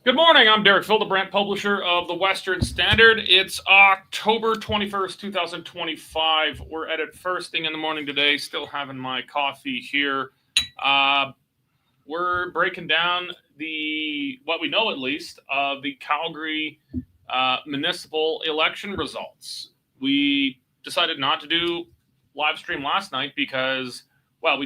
Good morning. I'm Derek Fildebrandt, publisher of the Western Standard. It's October 21st, 2025. We're at it first thing in the morning today, still having my coffee here. We're breaking down what we know at least of the Calgary municipal election results. We decided not to do live stream last night because, well,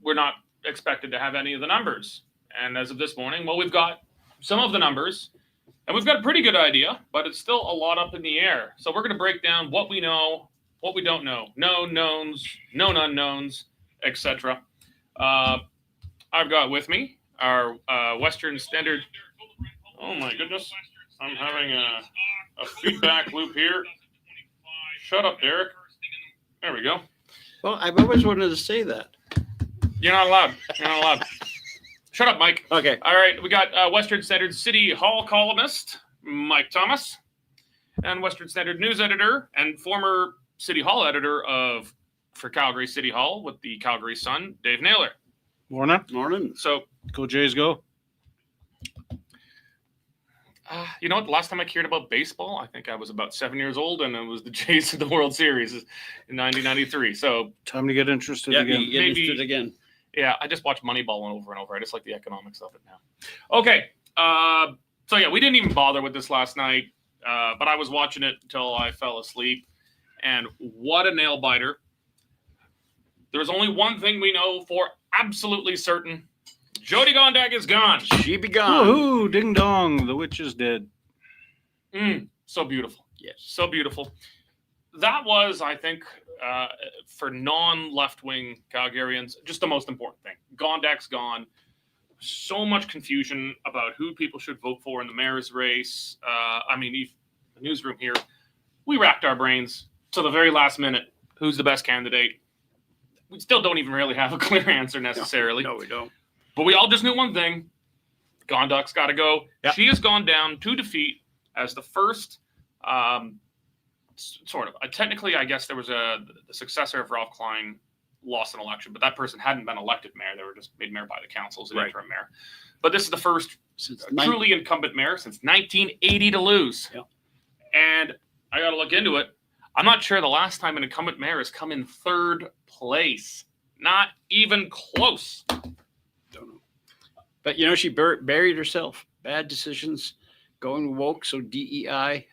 we're not expected to have any of the numbers. And as of this morning, well, we've got some of the numbers, and we've got a pretty good idea, but it's still a lot up in the air. So we're going to break down what we know, what we don't know, known knowns, known unknowns, etc. I've got with me our Western Standard. Oh my goodness, I'm having a feedback loop here. Shut up, Derek. There we go. Well, I've always wanted to say that. You're not allowed. You're not allowed. Shut up, Mike. Okay. All right. We got Western Standard City Hall columnist, Mike Thomas, and Western Standard news editor and former City Hall editor for Calgary City Hall with the Calgary Sun, Dave Naylor. Morning. Morning. So, Go Jays, go. you know what? The last time I cared about baseball, I think I was about 7 years old, and it was the Jays of the World Series in 1993. So, Time to get interested Yeah, again. you get interested again. yeah, I just watch Moneyball over and over. I just like the economics of it now. Okay. So, yeah, we didn't even bother with this last night, but I was watching it until I fell asleep. And what a nail biter. There's only one thing we know for absolutely certain. Jody Gondek is gone. She be gone. Woohoo! Ding dong! The witch is dead. So beautiful. Yes. So beautiful. That was, I think, for non-left-wing Calgarians, just the most important thing. Gondek's gone. So much confusion about who people should vote for in the mayor's race. The newsroom here, we racked our brains to the very last minute. Who's the best candidate? We still don't even really have a clear answer necessarily. No, we don't. But we all just knew one thing. Gondek's got to go. Yep. She has gone down to defeat as the first, technically, I guess there was the successor of Ralph Klein lost an election, but that person hadn't been elected mayor. They were just made mayor by the council as an Right. interim mayor. But this is the first Since truly incumbent mayor since 1980 to lose. Yep. And I got to look into it. I'm not sure the last time an incumbent mayor has come in third place. Not even close. Don't know. But, she buried herself. Bad decisions, going woke, so DEI.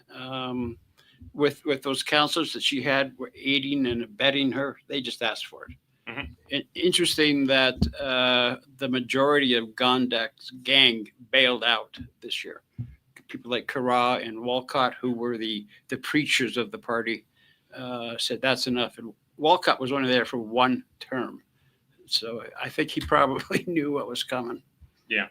With those counselors that she had were aiding and abetting her. They just asked for it. Mhm. Interesting that the majority of Gondek's gang bailed out this year. People like Carra and Walcott, who were the preachers of the party, said that's enough. And Walcott was only there for one term. So I think he probably knew what was coming. Yeah.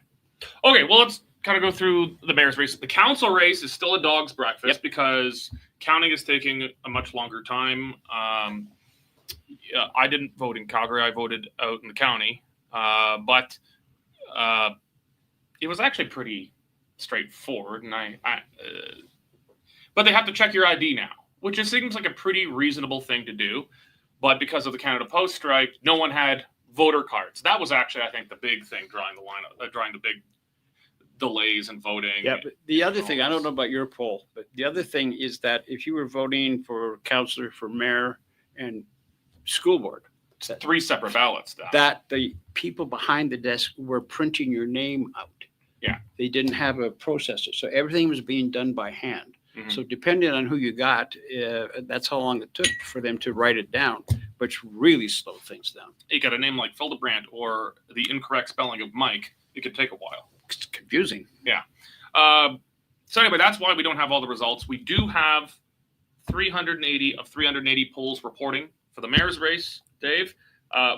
Okay, well, let's kind of go through the mayor's race. The council race is still a dog's breakfast because counting is taking a much longer time. I didn't vote in Calgary. I voted out in the county. But it was actually pretty straightforward. And but they have to check your ID now, which just seems like a pretty reasonable thing to do. But because of the Canada Post strike, no one had voter cards. That was actually, I think, the big thing drawing the big delays in voting. Yeah, but the other thing, I don't know about your poll, but the other thing is that if you were voting for councillor, for mayor, and school board, Three separate ballots. that the people behind the desk were printing your name out. Yeah. They didn't have a processor, so everything was being done by hand. Mhm. So depending on who you got, that's how long it took for them to write it down, which really slowed things down. You got a name like Fildebrandt or the incorrect spelling of Mike, it could take a while. It's confusing. So anyway, that's why we don't have all the results. We do have 380 of 380 polls reporting for the mayor's race, Dave.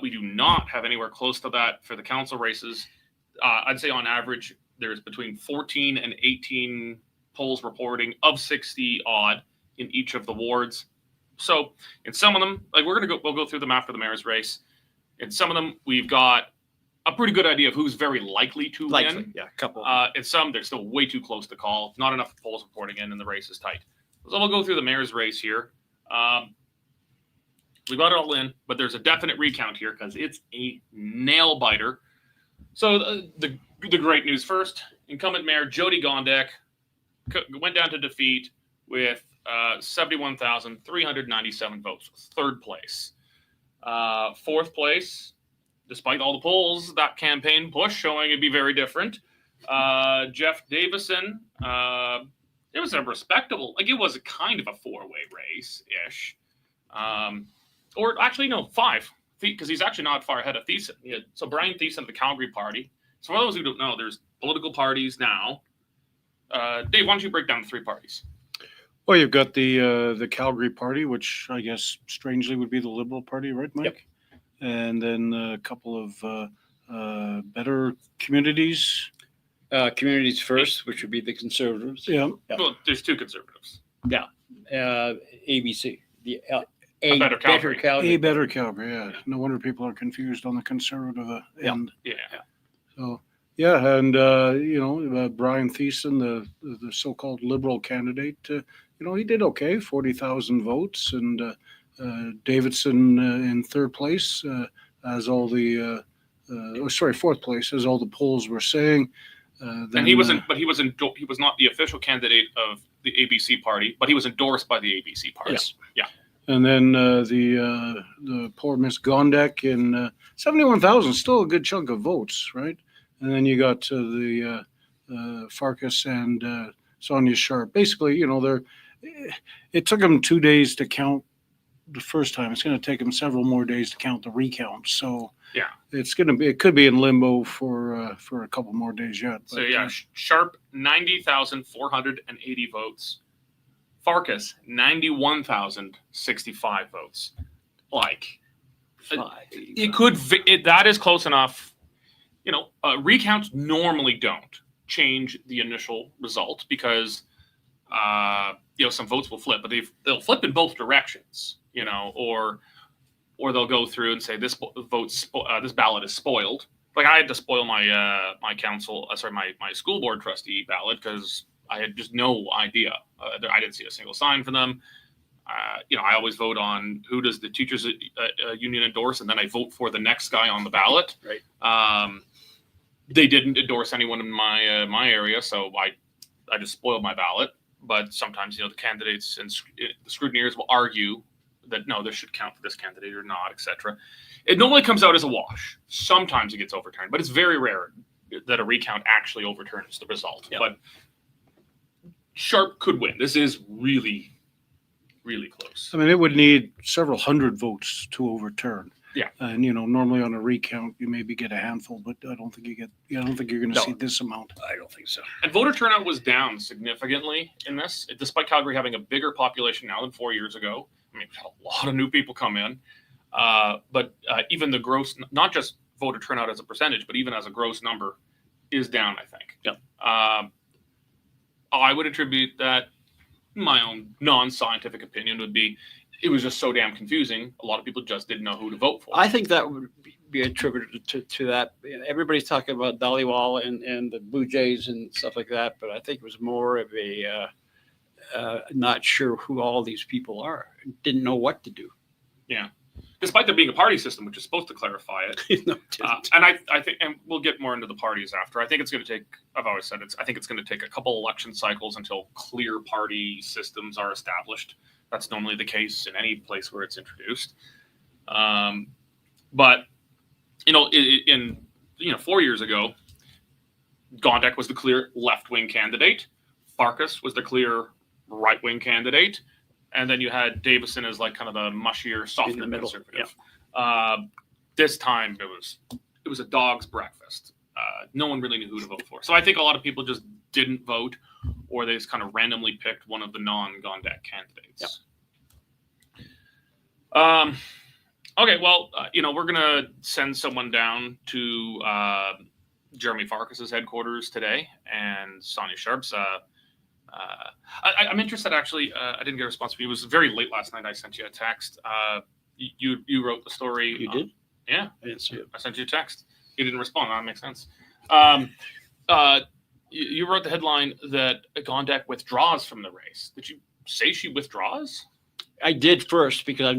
We do not have anywhere close to that for the council races. I'd say on average, there's between 14 and 18 polls reporting of 60 odd in each of the wards. So in some of them, like we'll go through them after the mayor's race. In some of them, we've got a pretty good idea of who's very likely to win. Yeah, a couple. In some, they're still way too close to call. Not enough polls reporting in, and the race is tight. So we'll go through the mayor's race here. We got it all in, but there's a definite recount here because it's a nail biter. So the great news first: incumbent mayor Jody Gondek went down to defeat with 71,397 votes, third place. Fourth place, despite all the polls that campaign push showing it'd be very different. Jeff Davison, it was a respectable, like it was a kind of a four-way race-ish. Or actually, no, five, because he's actually not far ahead of Thiessen. So Brian Thiessen of the Calgary Party. So for those who don't know, there's political parties now. Dave, why don't you break down the three parties? Well, you've got the Calgary Party, which I guess strangely would be the Liberal Party, right, Mike? Yep. And then a couple of better communities. Communities First, which would be the Conservatives. Yeah. Yeah. Well, there's two Conservatives. ABC, A Better Calgary. A Better Calgary, yeah. No wonder people are confused on the Conservative end. Yeah. So, yeah, and, Brian Thiessen, the so-called Liberal candidate, he did okay, 40,000 votes, and Davidson in third place, as all the, fourth place, as all the polls were saying. And he wasn't, but he was not the official candidate of the ABC party, but he was endorsed by the ABC party. Yes. Yeah. And then the poor Miss Gondek in 71,000, still a good chunk of votes, right? And then you got the Farkas and Sonia Sharp. Basically, it took them 2 days to count the first time. It's going to take them several more days to count the recount. So yeah, it could be in limbo for a couple more days yet. So yeah, Sharp 90,480 votes. Farkas 91,065 votes. Like, that is close enough. Recounts normally don't change the initial result because some votes will flip, but they'll flip in both directions. Or they'll go through and say this ballot is spoiled. Like I had to spoil my my school board trustee ballot because I had just no idea. I didn't see a single sign for them. I always vote on who does the teachers union endorse, and then I vote for the next guy on the ballot. Right. They didn't endorse anyone in my my area, so I just spoiled my ballot. But sometimes the candidates and the scrutineers will argue that no, this should count for this candidate or not, etc. It normally comes out as a wash. Sometimes it gets overturned, but it's very rare that a recount actually overturns the result. Yep. But Sharp could win. This is really, really close. I mean, it would need several hundred votes to overturn. Yeah. And normally on a recount you maybe get a handful, but I don't think you're going to see this amount. I don't think so. And voter turnout was down significantly in this, despite Calgary having a bigger population now than 4 years ago. I mean, we had a lot of new people come in, but even the gross, not just voter turnout as a percentage, but even as a gross number, is down, I think. Yep. I would attribute that, my own non-scientific opinion would be, it was just so damn confusing. A lot of people just didn't know who to vote for. I think that would be attributed to that. Everybody's talking about Dhaliwal and the Blue Jays and stuff like that, but I think it was more of a not sure who all these people are. Didn't know what to do. Yeah. Despite there being a party system, which is supposed to clarify it. No, and I think, and we'll get more into the parties after. I think it's going to take, I've always said I think it's going to take a couple election cycles until clear party systems are established. That's normally the case in any place where it's introduced. But, 4 years ago, Gondek was the clear left-wing candidate. Farkas was the clear right-wing candidate. And then you had Davison as like kind of the mushier, softer conservative. Yeah. This time it was a dog's breakfast. No one really knew who to vote for. So I think a lot of people just didn't vote, or they just kind of randomly picked one of the non-Gondek candidates. Yep. Okay, well, we're going to send someone down to Jeremy Farkas's headquarters today, and Sonia Sharp's. I'm interested, actually. I didn't get a response from you. It was very late last night. I sent you a text. You wrote the story. You did? Yeah. I didn't see it. I sent you a text. You didn't respond. That makes sense. You wrote the headline that Gondek withdraws from the race. Did you say she withdraws? I did first because I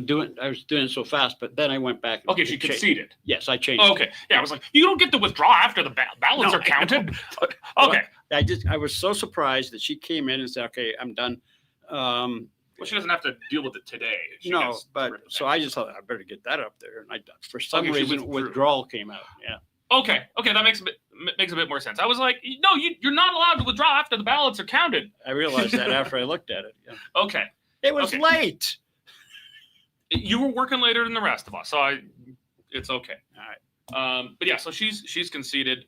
was doing it so fast, but then I went back. Okay, she conceded. Yes, I changed. Okay, yeah, I was like, you don't get to withdraw after the ballots No, are counted. Well, Okay, I was so surprised that she came in and said, "Okay, I'm done." well, she doesn't have to deal with it today. She No, gets but rid of so that. I just thought I better get that up there, and I for some Okay, she reason withdrew. withdrawal came out. Yeah. Okay, that makes a bit more sense. I was like, no, you're not allowed to withdraw after the ballots are counted. I realized that after I looked at it. Yeah. Okay, It was Okay. late. you were working later than the rest of us, so it's okay. All right. But yeah, so she's conceded.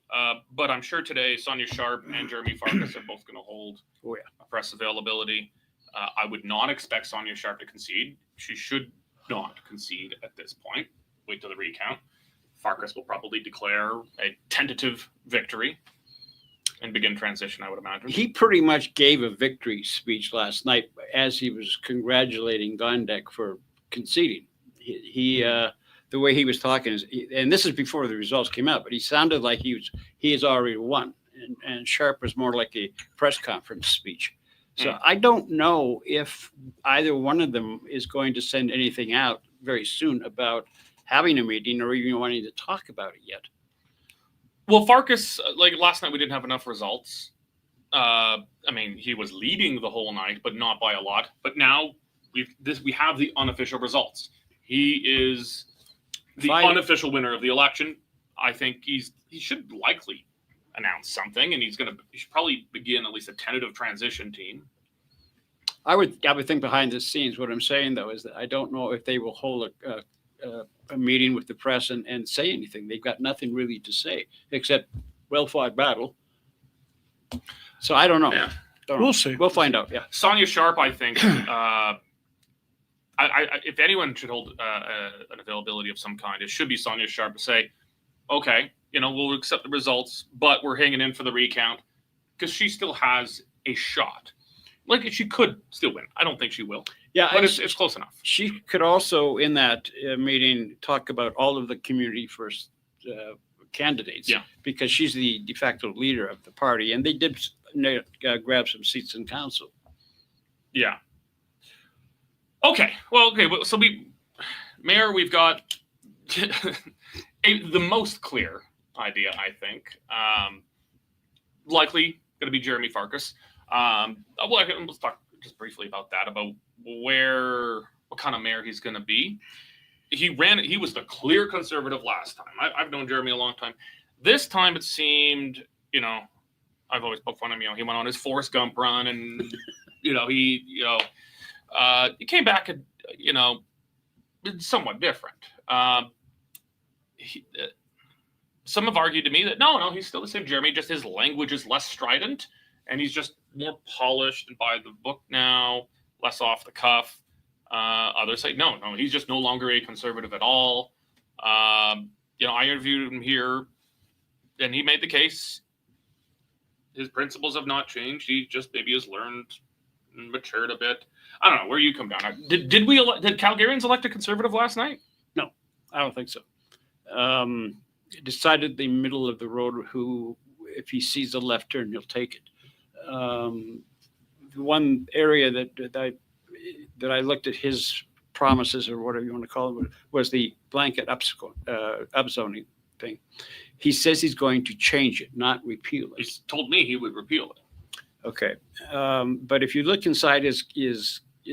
But I'm sure today Sonia Sharp and Jeremy Farkas are both going to hold Oh, yeah. a press availability. I would not expect Sonia Sharp to concede. She should not concede at this point. Wait till the recount. Farkas will probably declare a tentative victory and begin transition, I would imagine. He pretty much gave a victory speech last night as he was congratulating Gondek for conceding. He the way he was talking is, and this is before the results came out, but he sounded like he has already won. And Sharp was more like a press conference speech. So I don't know if either one of them is going to send anything out very soon about having a meeting or even wanting to talk about it yet. Well, Farkas, like last night, we didn't have enough results. I mean, he was leading the whole night, but not by a lot. But now we have the unofficial results. He is the unofficial winner of the election. I think he should likely announce something, and he should probably begin at least a tentative transition team. I would think behind the scenes. What I'm saying though is that I don't know if they will hold a meeting with the press and say anything. They've got nothing really to say except well-fought battle. So I don't know. Yeah. We'll see. We'll find out. Yeah. Sonia Sharp, I think, if anyone should hold an availability of some kind, it should be Sonia Sharp to say, okay, we'll accept the results, but we're hanging in for the recount, because she still has a shot. Like, she could still win. I don't think she will. Yeah, but it's close enough. She could also, in that meeting, talk about all of the community first candidates. Yeah. Because she's the de facto leader of the party, and they did grab some seats in council. Yeah. Okay. Well, okay. So Mayor, we've got the most clear idea, I think. Likely going to be Jeremy Farkas. Let's talk just briefly about that, about what kind of mayor he's going to be. He was the clear conservative last time. I've known Jeremy a long time. This time it seemed, I've always poked fun of him. He went on his Forrest Gump run, and he came back and somewhat different. Some have argued to me that no, he's still the same Jeremy. Just his language is less strident, and he's just more polished and by the book now, less off the cuff. Others say no, he's just no longer a conservative at all. I interviewed him here, and he made the case. His principles have not changed. He just maybe has learned and matured a bit. I don't know where you come down. Did Calgarians elect a conservative last night? No, I don't think so. Decided the middle of the road who, if he sees a left turn, he'll take it. The one area that I looked at his promises, or whatever you want to call it, was the blanket upzoning thing. He says he's going to change it, not repeal it. He's told me he would repeal it. Okay, but if you look inside his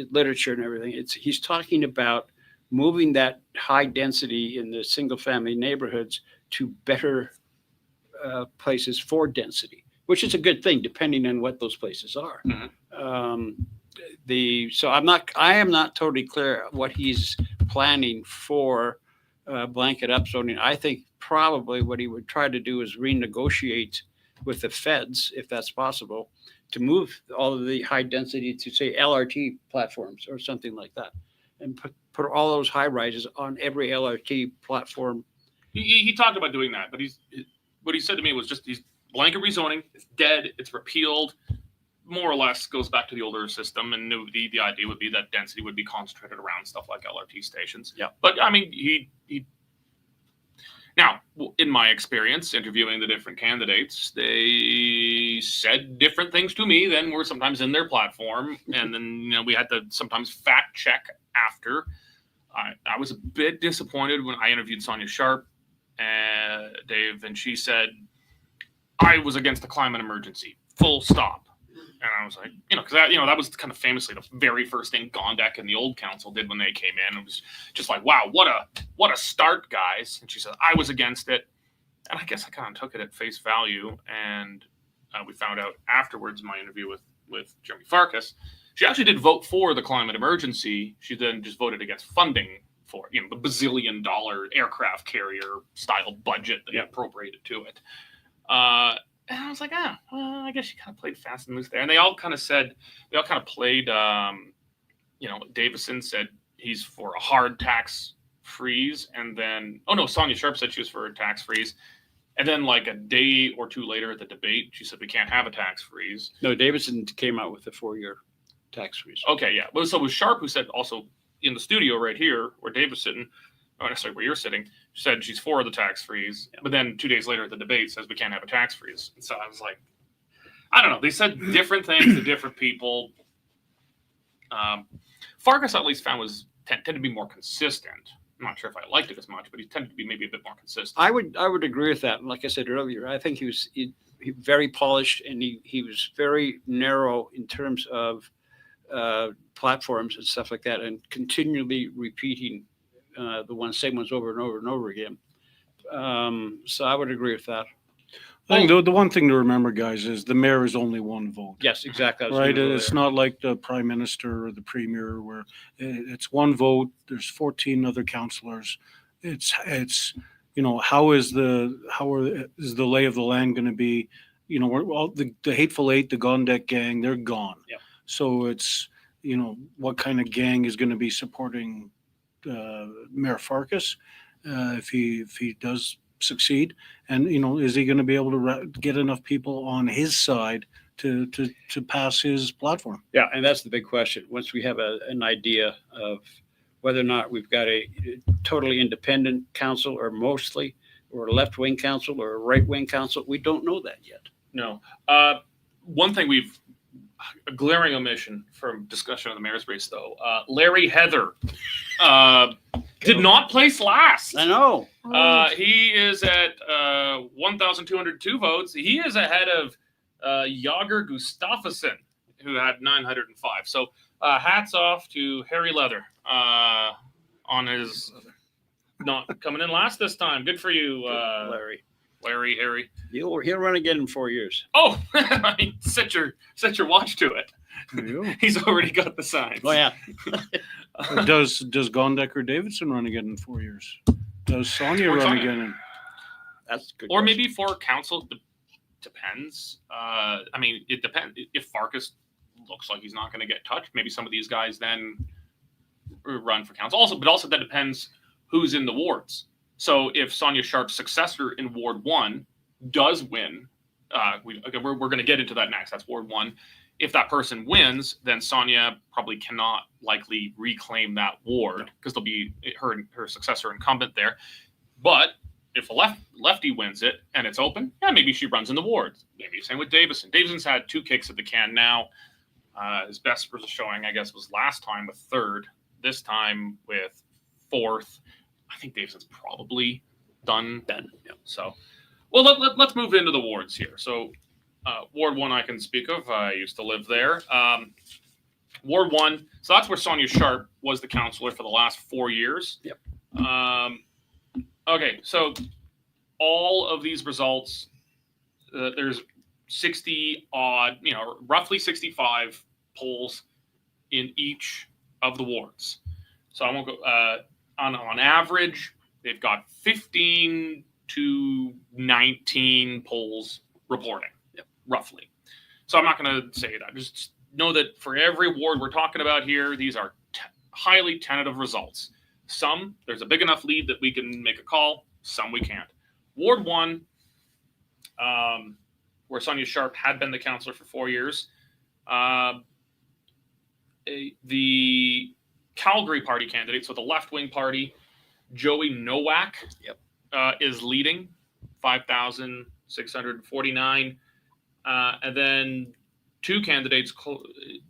literature and everything, he's talking about moving that high density in the single family neighborhoods to better places for density, which is a good thing depending on what those places are. Mm-hmm. So I am not totally clear what he's planning for blanket upzoning. I think probably what he would try to do is renegotiate with the feds, if that's possible, to move all of the high density to, say, LRT platforms or something like that, and put all those high rises on every LRT platform. He talked about doing that, but what he said to me was just he's blanket rezoning. It's dead. It's repealed. More or less goes back to the older system, and the idea would be that density would be concentrated around stuff like LRT stations. Yeah. But I mean, he now, in my experience interviewing the different candidates, they said different things to me than were sometimes in their platform, and then we had to sometimes fact check after. I was a bit disappointed when I interviewed Sonia Sharp, Dave, and she said, I was against the climate emergency, full stop. And I was like, because that was kind of famously the very first thing Gondek and the old council did when they came in. It was just like, wow, what a start, guys. And she said, I was against it. And I guess I kind of took it at face value. And we found out afterwards in my interview with Jeremy Farkas, she actually did vote for the climate emergency. She then just voted against funding for the bazillion-dollar aircraft carrier style budget that appropriated to it. And I was like, well, I guess she kind of played fast and loose there. And they all kind of played, Davison said he's for a hard tax freeze. And then, Sonia Sharp said she was for a tax freeze. And then like a day or two later at the debate, she said we can't have a tax freeze. No, Davison came out with a 4-year tax freeze. Okay, yeah. Well, so it was Sharp who said also in the studio right here where Dave was sitting, not necessarily where you're sitting, said she's for the tax freeze. Yeah. But then 2 days later at the debate says we can't have a tax freeze. And so I was like, I don't know. They said different things to different people. Farkas at least found tended to be more consistent. I'm not sure if I liked it as much, but he tended to be maybe a bit more consistent. I would agree with that. Like I said earlier, I think he was very polished, and he was very narrow in terms of platforms and stuff like that, and continually repeating the same ones over and over and over again. So I would agree with that. I think the one thing to remember, guys, is the mayor is only one vote. Yes, exactly. Right? It's not like the prime minister or the premier where it's one vote. There's 14 other councillors. It's how is the lay of the land going to be? The Hateful Eight, the Gondek gang, they're gone. Yeah. So it's what kind of gang is going to be supporting Mayor Farkas if he does succeed, and is he going to be able to get enough people on his side to pass his platform? Yeah, and that's the big question. Once we have an idea of whether or not we've got a totally independent council or a left-wing council or a right-wing council, we don't know that yet. No. One thing a glaring omission from discussion of the mayor's race, though. Larry Heather did not place last. I know. He is at 1,202 votes. He is ahead of Jager Gustafsson, who had 905. So hats off to Harry Leather on his not coming in last this time. Good for you, Harry. He'll run again in 4 years. Oh, set your watch to it. He's already got the signs. Oh yeah. Does Gondek or Davidson run again in 4 years? Does Sonia run again? That's good. Or maybe for council. Depends. It depends. If Farkas looks like he's not going to get touched, maybe some of these guys then run for council. But also that depends who's in the wards. So if Sonia Sharp's successor in Ward 1 does win, we're going to get into that next. That's Ward 1. If that person wins, then Sonia probably cannot likely reclaim that ward because there'll be her successor incumbent there. But if a lefty wins it and it's open, maybe she runs in the ward. Maybe same with Davison. Davison's had 2 kicks at the can now. His best showing, I guess, was last time with 3rd. This time with 4th. I think Davison's probably done. Yeah. So, well, let's move into the wards here. So, Ward 1 I can speak of. I used to live there. Ward 1, so that's where Sonia Sharp was the councillor for the last 4 years. Yep. Okay, so all of these results, there's 60 odd, roughly 65 polls in each of the wards. So I won't go, on average, they've got 15 to 19 polls reporting. Roughly. So I'm not going to say that. Just know that for every ward we're talking about here, these are highly tentative results. Some, there's a big enough lead that we can make a call. Some we can't. Ward 1, where Sonia Sharp had been the councillor for 4 years, the Calgary Party candidate, so the left-wing party, Joey Nowak, is leading, 5,649. And then 2 candidates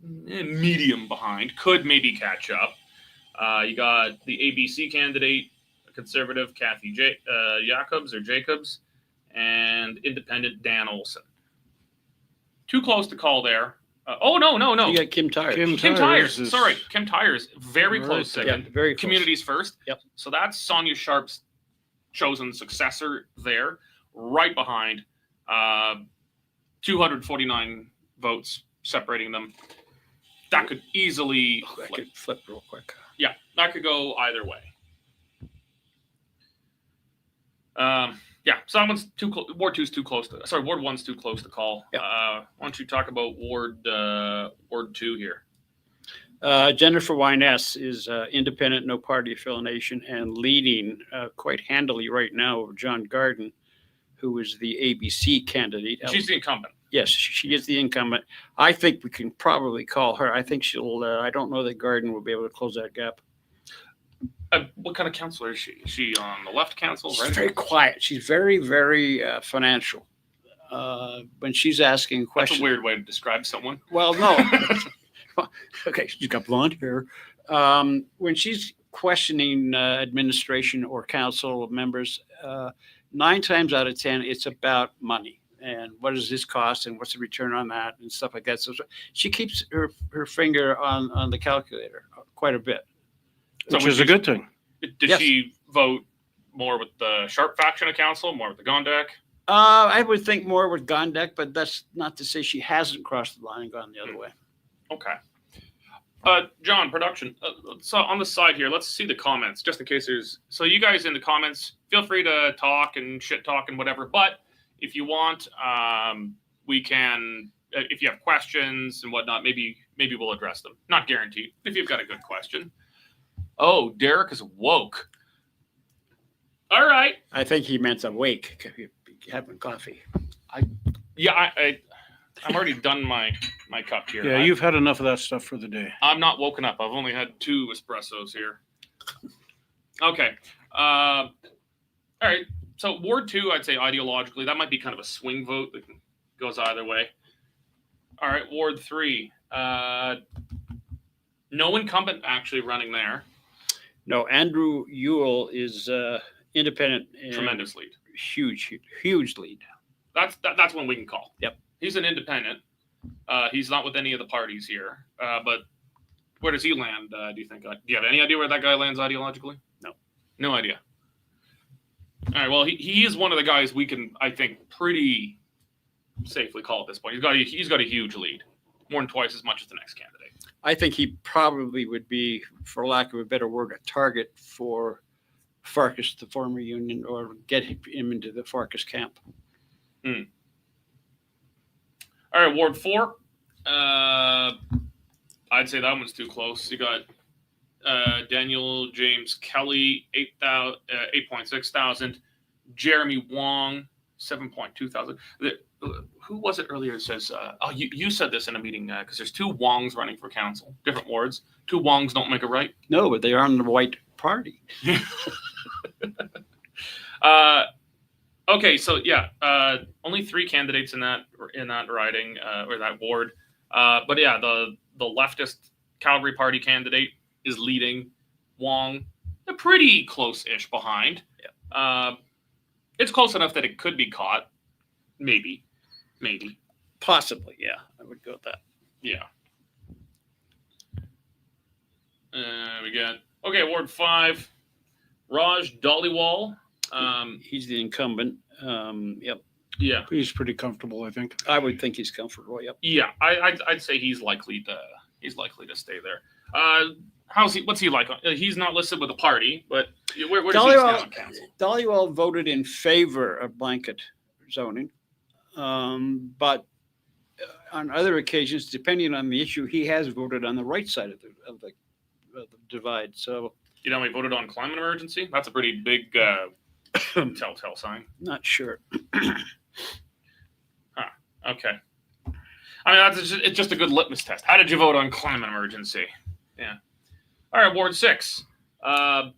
medium behind, could maybe catch up. You got the ABC candidate, Conservative Kathy Jacobs, and Independent Dan Olson. Too close to call there. No. You got Kim Tyers. Kim Tyers. Sorry, Kim Tyers. Very close second. Yeah, very close. Communities first. Yep. So that's Sonia Sharp's chosen successor there, right behind. 249 votes separating them. That could easily I could flip real quick. Yeah, that could go either way. Yeah, so that one's too close. Ward 2's too close to. Sorry, Ward 1's too close to call. Yep. Why don't you talk about Ward 2 here? Jennifer Wyness is independent, no party affiliation, and leading quite handily right now over John Garden, who is the ABC candidate. She's the incumbent. Yes, she is the incumbent. I think we can probably call her. I think she'll. I don't know that Garden will be able to close that gap. What kind of counselor is she? Is she on the left council? She's Right? very quiet. She's very, very financial. When she's asking That's questions. a weird way to describe someone. Well, no. Okay, she's got blonde hair. When she's questioning administration or council members, 9 times out of 10, it's about money and what does this cost and what's the return on that and stuff like that. So she keeps her finger on the calculator quite a bit. Which is a good thing. Did Yes. she vote more with the Sharp faction of council, more with the Gondek? I would think more with Gondek, but that's not to say she hasn't crossed the line and gone the other way. Okay. John, production. So on the side here, let's see the comments, just in case there's. So you guys in the comments, feel free to talk and shit talk and whatever. But if you want, we can. If you have questions and whatnot, maybe we'll address them. Not guaranteed. If you've got a good question. Oh, Derek is woke. All right. I think he meant awake, having coffee. Yeah, I'm already done my cup here. Yeah, you've had enough of that stuff for the day. I'm not woken up. I've only had 2 espressos here. Okay. All right. So Ward 2, I'd say ideologically, that might be kind of a swing vote that goes either way. All right. Ward 3. No incumbent actually running there. No, Andrew Ewell is independent. And Tremendous lead. Huge lead. That's one we can call. Yep. He's an independent. He's not with any of the parties here. But where does he land, do you think? Do you have any idea where that guy lands ideologically? No. No idea. All right. Well, he is one of the guys we can, I think, pretty safely call at this point. He's got a huge lead, more than twice as much as the next candidate. I think he probably would be, for lack of a better word, a target for Farkas, the former union, or get him into the Farkas camp. All right, Ward 4. I'd say that one's too close. You got Daniel James Kelly, 8.6 thousand. Jeremy Wong, 7.2 thousand. Who was it earlier that says, you said this in a meeting, because there's 2 Wongs running for council, different wards. 2 Wongs don't make a right. No, but they are on the white party. Okay, so yeah, only 3 candidates in that riding or that ward. But yeah, the leftist Calgary Party candidate is leading. Wong, they're pretty close-ish behind. Yeah. It's close enough that it could be caught. Maybe. Possibly, yeah. I would go with that. Yeah. We got Ward 5, Raj Dhaliwal. He's the incumbent. Yep. Yeah. He's pretty comfortable, I think. I would think he's comfortable. Yep. Yeah, I'd say he's likely to stay there. What's he like? He's not listed with a party, but where does he stand on council? Dhaliwal voted in favor of blanket zoning, but on other occasions, depending on the issue, he has voted on the right side of the divide. So You know, he voted on climate emergency. That's a pretty big telltale sign. not sure. Okay. I mean, it's just a good litmus test. How did you vote on climate emergency? Yeah. All right, Ward 6. What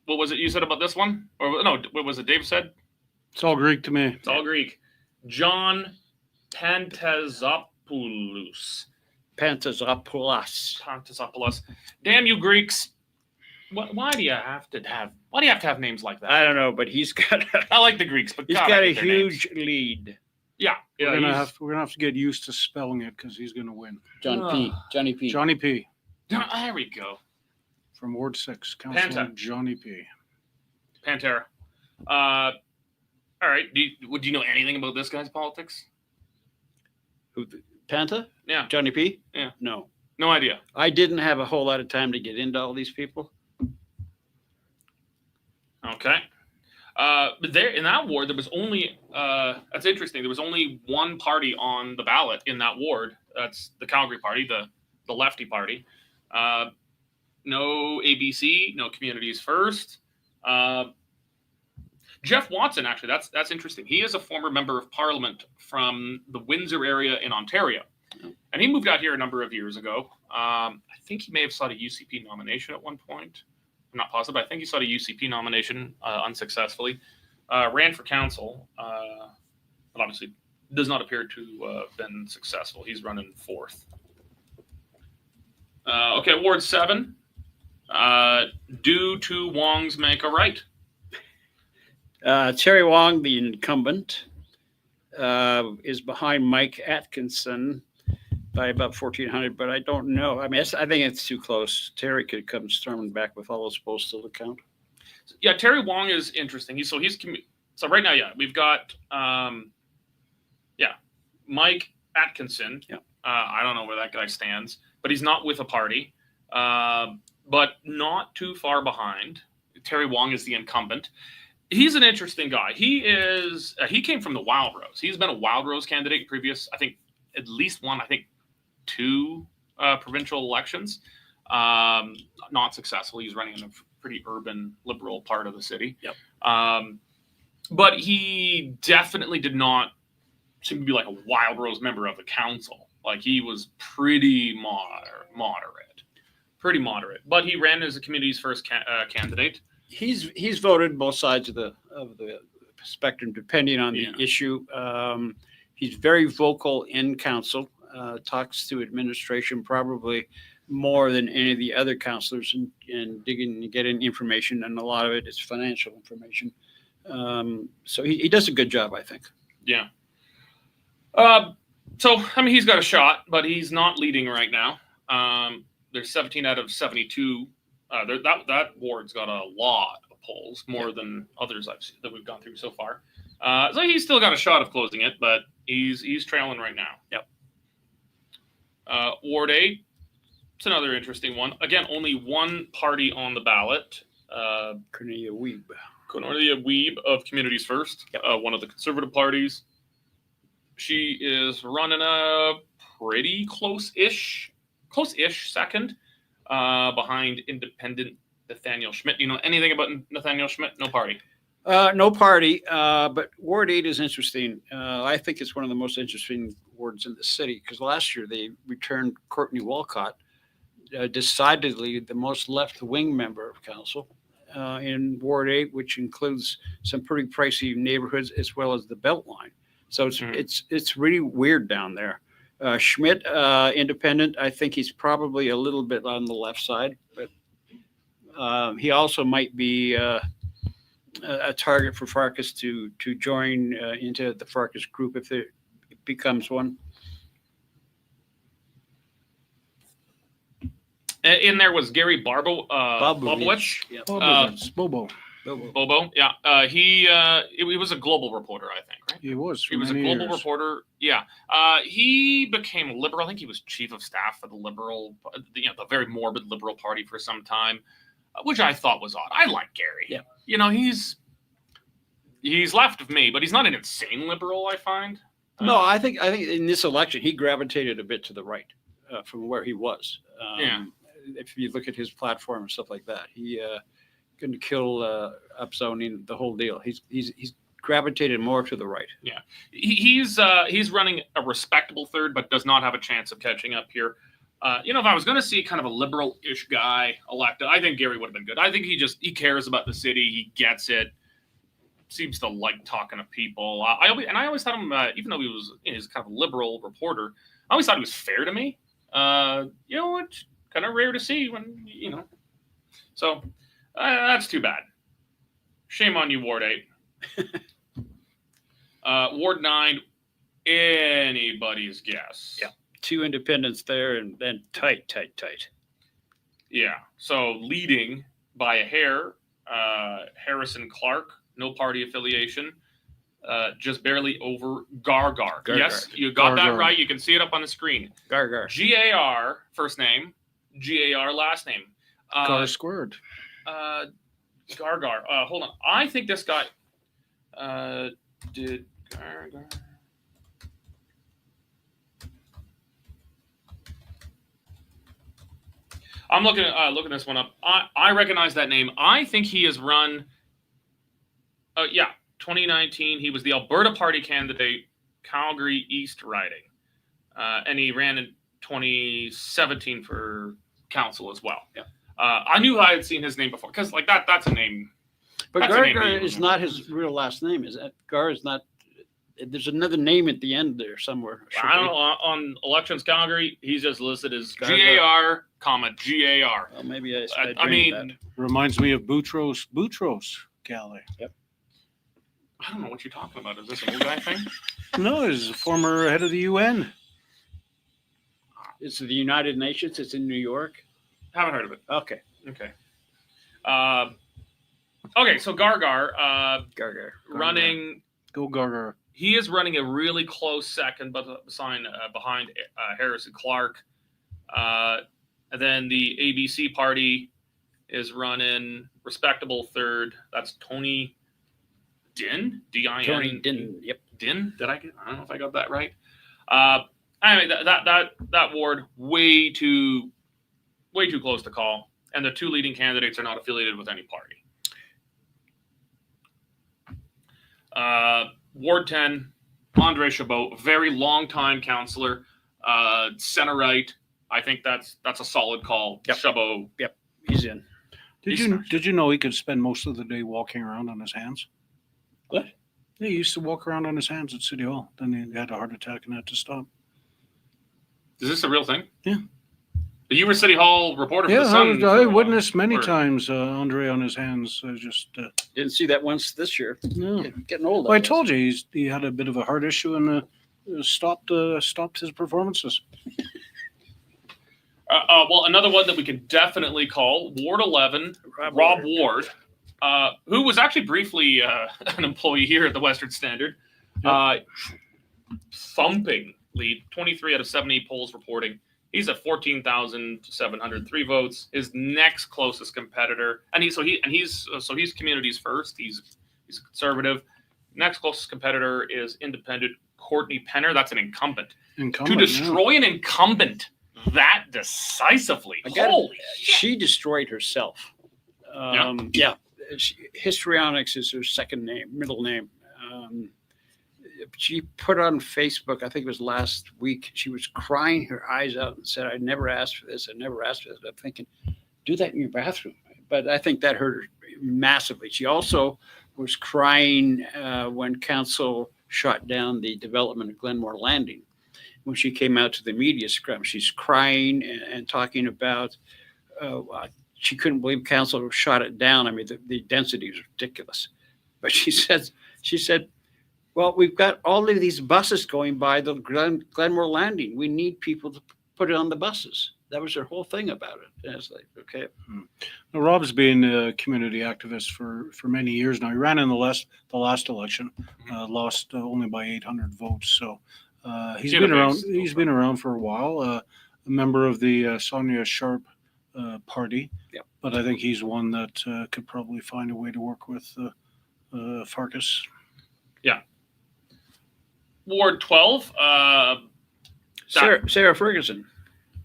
was it you said about this one? Or no, what was it Dave said? It's all Greek to me. It's all Greek. John Pantazopoulos. Pantazopoulos. Pantazopoulos. Damn you Greeks. Why do you have to have? Why do you have to have names like that? I don't know, but he's got I like the Greeks, but he's God, got I a hate their names. huge lead. Yeah, We're gonna he's- have to get used to spelling it because he's gonna win. Johnny P. Johnny P. There we go. from Ward 6, Councilor Panta. Johnny P. Pantera. All right. Would you know anything about this guy's politics? Who? Panta? Yeah. Johnny P? Yeah. No. No idea. I didn't have a whole lot of time to get into all these people. Okay. But there in that ward, there was only that's interesting. There was only one party on the ballot in that ward. That's the Calgary Party, the lefty party. No ABC, no Communities First. Jeff Watson, actually, that's interesting. He is a former member of Parliament from the Windsor area in Ontario, and he moved out here a number of years ago. I think he may have sought a UCP nomination at one point. I'm not positive, but I think he sought a UCP nomination unsuccessfully. Ran for council, but obviously does not appear to have been successful. He's running fourth. Okay, Ward 7. Do two Wongs make a right? Terry Wong, the incumbent, is behind Mike Atkinson by about 1,400, but I don't know. I mean, I think it's too close. Terry could come storming back with all those polls still to count. Yeah, Terry Wong is interesting. So right now, we've got Mike Atkinson. Yeah. I don't know where that guy stands, but he's not with a party, but not too far behind. Terry Wong is the incumbent. He's an interesting guy. He came from the Wild Rose. He's been a Wild Rose candidate in previous, I think, at least one, I think, 2 provincial elections. Not successful. He's running in a pretty urban liberal part of the city. Yep. But he definitely did not seem to be like a Wild Rose member of the council. Like he was pretty moderate. But he ran as a Communities First candidate. He's voted both sides of the spectrum, depending on the issue. He's very vocal in council. Talks to administration probably more than any of the other councillors and digging and getting information, and a lot of it is financial information. So he does a good job, I think. Yeah. So I mean, he's got a shot, but he's not leading right now. There's 17 out of 72. That ward's got a lot of polls, more than others I've seen that we've gone through so far. So he's still got a shot of closing it, but he's trailing right now. Yep. Ward 8, it's another interesting one. Again, only one party on the ballot. Cornelia Wiebe. Cornelia Wiebe of Communities First, one of the conservative parties. She is running a pretty close-ish second behind independent Nathaniel Schmidt. Do you know anything about Nathaniel Schmidt? No party. No party, but Ward 8 is interesting. I think it's one of the most interesting wards in the city because last year they returned Courtney Walcott, decidedly the most left-wing member of council in Ward 8, which includes some pretty pricey neighborhoods as well as the Beltline. So it's really weird down there. Schmidt, independent, I think he's probably a little bit on the left side, but he also might be a target for Farkas to join into the Farkas group if it becomes one. In there was Gary Bobowich. Yep. Bobo. Yeah. He was a global reporter, I think, right? He was. He was a global reporter. Yeah. He became liberal. I think he was chief of staff for the liberal, the very morbid liberal party for some time, which I thought was odd. I like Gary. Yeah. He's left of me, but he's not an insane liberal, I find. No, I think in this election he gravitated a bit to the right from where he was. If you look at his platform and stuff like that, he going to kill upzoning, the whole deal. He's gravitated more to the right. Yeah, he's running a respectable third, but does not have a chance of catching up here. If I was going to see kind of a liberal-ish guy elected, I think Gary would have been good. I think he cares about the city. He gets it. Seems to like talking to people. I always thought him, even though he's kind of a liberal reporter, I always thought he was fair to me. It's kind of rare to see when. So That's too bad. Shame on you, Ward 8. Ward 9, anybody's guess. Yeah. 2 independents there, and then tight. Yeah. So leading by a hair, Harrison Clark, no party affiliation, just barely over Gargar. Yes, you got that right. You can see it up on the screen. Gargar. Gar first name, Gar last name. Gar squared. Gargar. Hold on. I think this guy did Gargar. I'm looking this one up. I recognize that name. I think he has run. 2019. He was the Alberta Party candidate, Calgary East riding, and he ran in 2017 for council as well. Yeah. I knew I had seen his name before because like that's a name. But Gargar is not his real last name, is it? Gar is not. There's another name at the end there somewhere. I don't know. On Elections Calgary, he's just listed as Gargar. GAR, Gar. Well, maybe I mean, that. Reminds me of Boutros Ghali. Yep. I don't know what you're talking about. Is this a new guy thing? No, he's a former head of the UN. It's the United Nations. It's in New York. Haven't heard of it. Okay. Okay. Okay, so Gargar, Gargar. running. Go Gargar. He is running a really close second, but behind Harrison Clark. And then the ABC party is running respectable third. That's Tony Din. D-I-N. Tony Din. Yep. Din. I don't know if I got that right. Anyway, that ward way too close to call, and the 2 leading candidates are not affiliated with any party. Ward 10, Andre Chabot, very long time councillor, center right. I think that's a solid call. Yep. Chabot. Yep. He's in. Did you know he could spend most of the day walking around on his hands? What? Yeah, he used to walk around on his hands at City Hall. Then he had a heart attack and had to stop. Is this a real thing? Yeah. You were City Hall reporter for Yeah, the Sun. I witnessed many times Andre on his hands. Didn't see that once this year. No. Getting old. Well, I told you he had a bit of a heart issue and stopped his performances. Well, another one that we can definitely call Ward 11, Rob Ward, who was actually briefly an employee here at the Western Standard. Thumping lead, 23 out of 78 polls reporting. He's at 14,703 votes. His next closest competitor, and he's communities first. He's a conservative. Next closest competitor is independent Courtney Penner. That's an incumbent. To destroy an incumbent that decisively. Holy shit. She destroyed herself. Histrionics is her middle name. She put on Facebook, I think it was last week, she was crying her eyes out and said, I never asked for this. I'm thinking, do that in your bathroom. But I think that hurt her massively. She also was crying when council shot down the development of Glenmore Landing. When she came out to the media scrum, she's crying and talking about she couldn't believe council shot it down. I mean, the density is ridiculous. But she said, well, we've got all of these buses going by the Glenmore Landing. We need people to put it on the buses. That was her whole thing about it. And it's like, okay. Now, Rob's been a community activist for many years now. He ran in the last election, lost only by 800 votes. So he's been around. He's been around for a while. A member of the Sonia Sharp party. Yep. But I think he's one that could probably find a way to work with Farkas. Yeah. Ward 12. Sarah Ferguson.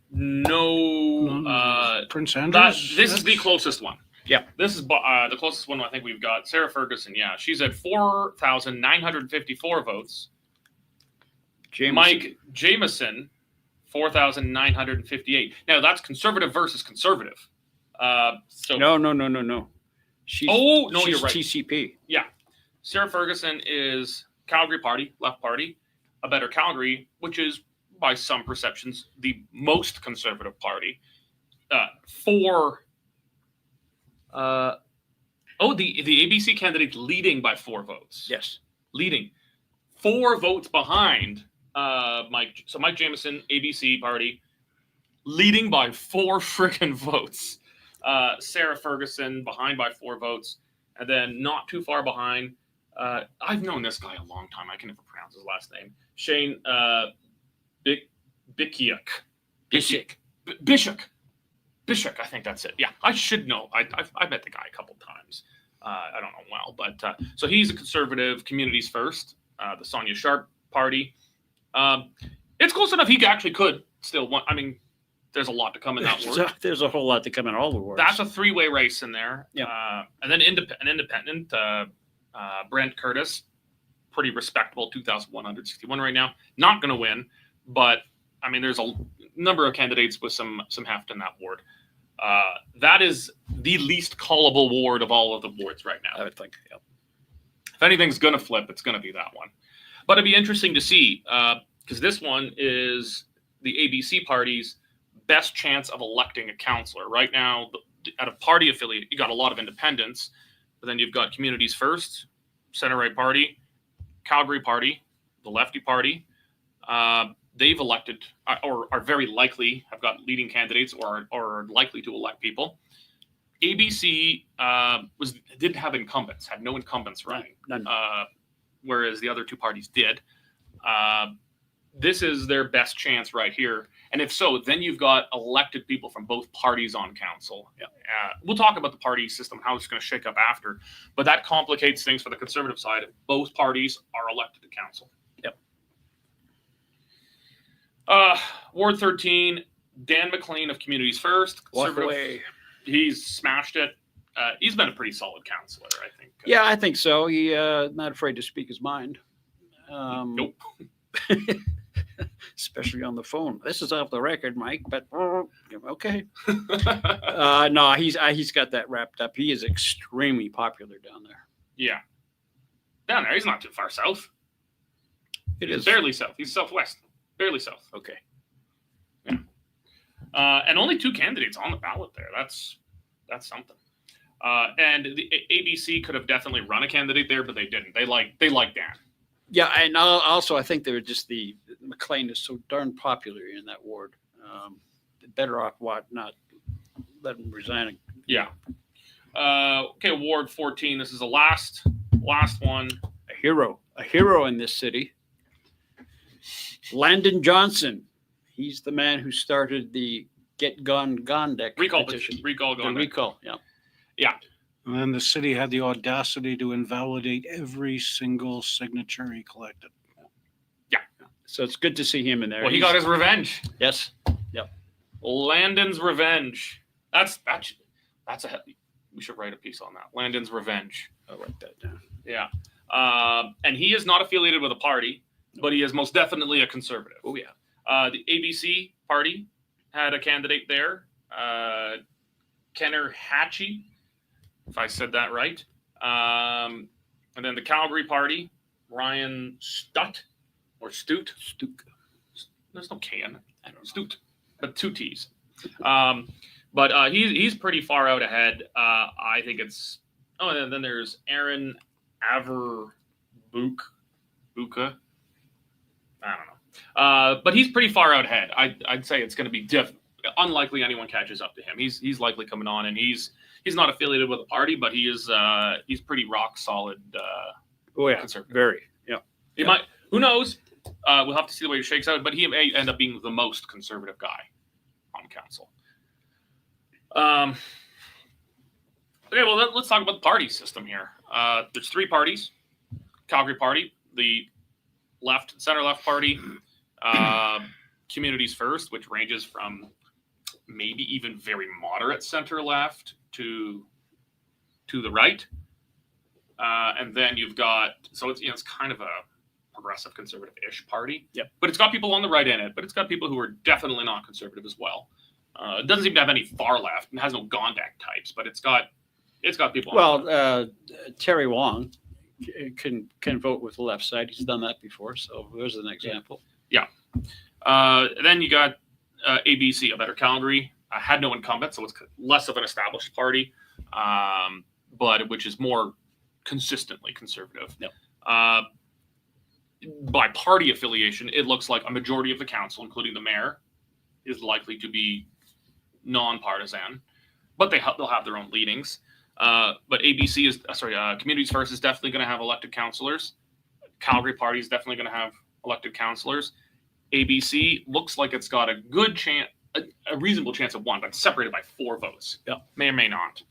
No. Prince Andrews. This is the closest one. Yeah. This is the closest one I think we've got. Sarah Ferguson. Yeah. She's at 4,954 votes. Mike Jameson, 4,958. Now that's conservative versus conservative. No. She's you're right. TCP. Yeah. Sarah Ferguson is Calgary Party, left party, A Better Calgary, which is by some perceptions the most conservative party. For The ABC candidate leading by 4 votes. Yes. Leading 4 votes behind Mike. So Mike Jameson, ABC party, leading by 4 freaking votes. Sarah Ferguson behind by 4 votes, and then not too far behind. I've known this guy a long time. I can never pronounce his last name. Shane Bishuk. Bishuk, I think that's it. Yeah, I should know. I've met the guy a couple times. I don't know him well, but so he's a conservative, Communities First, the Sonia Sharp party. It's close enough. He actually could still want. I mean, there's a lot to come in that ward. There's a whole lot to come in all the wards. That's a 3-way race in there. Yeah. And then an independent, Brent Curtis, pretty respectable, 2,161 right now. Not going to win, but I mean, there's a number of candidates with some heft in that ward. That is the least callable ward of all of the wards right now. I would think. Yep. If anything's going to flip, it's going to be that one. But it'd be interesting to see because this one is the ABC party's best chance of electing a councillor. Right now, at a party affiliate, you got a lot of independents, but then you've got Communities First, Center-Right Party, Calgary Party, the Lefty Party. They've elected or are very likely have got leading candidates or are likely to elect people. ABC didn't have incumbents, had no incumbents running, None. whereas the other 2 parties did. This is their best chance right here. And if so, then you've got elected people from both parties on council. Yeah. We'll talk about the party system, how it's going to shake up after. But that complicates things for the Conservative side if both parties are elected to council. Yep. Ward 13, Dan McLean of Communities First. Walk away. He's smashed it. He's been a pretty solid councillor, I think. Yeah, I think so. He not afraid to speak his mind. Nope. Especially on the phone. This is off the record, Mike, but okay. No, he's got that wrapped up. He is extremely popular down there. Yeah. Down there. He's not too far south. It He's is barely south. He's southwest. Barely south. okay. Yeah. And only 2 candidates on the ballot there. That's something. And the ABC could have definitely run a candidate there, but they didn't. They like Dan. Yeah, and also I think they were just the McLean is so darn popular in that ward. Better off not let him resign. Yeah. Okay, Ward 14. This is the last one. A hero in this city. Landon Johnson. He's the man who started the Get Gone Gondek Recall petition. Recall The going. recall, yeah. Yeah. And then the city had the audacity to invalidate every single signature he collected. So it's good to see him in there. Well, he got his revenge. Yes. Landon's revenge. That's a we should write a piece on that. Landon's revenge. I'll write that down. Yeah. And he is not affiliated with a party, but he is most definitely a conservative. Oh yeah. The ABC party had a candidate there, Kenner Hatchie, if I said that right. And then the Calgary party, Ryan Stutt or Stute. There's no K in it. I don't know. Stute, but 2 T's. But he's pretty far out ahead. I think it's. Oh, and then there's Aaron Averbuka. I don't know. But he's pretty far out ahead. I'd say it's going to be unlikely anyone catches up to him. He's likely coming on, and he's not affiliated with a party, but he's pretty rock solid. Oh yeah, conservative. very. Yeah. He might. Who knows? We'll have to see the way it shakes out. But he may end up being the most conservative guy on council. Okay, well let's talk about the party system here. There's 3 parties: Calgary Party, the center left party, Communities First, which ranges from maybe even very moderate center left to the right, and then you've got it's kind of a progressive conservative-ish party. Yep. But it's got people on the right in it, but it's got people who are definitely not conservative as well. It doesn't seem to have any far left and has no Gondek types, but it's got people. Well, Terry Wong can vote with the left side. He's done that before, so there's an example. Yeah. Then you got ABC, a better Calgary. Had no incumbent, so it's less of an established party. but which is more consistently conservative. Yep. By party affiliation, it looks like a majority of the council, including the mayor, is likely to be nonpartisan, but they'll have their own leanings. But ABC is Communities First is definitely going to have elected councillors. Calgary Party is definitely going to have elected councillors. ABC looks like it's got a good chance, a reasonable chance of one, but separated by 4 votes. Yeah. May or may not.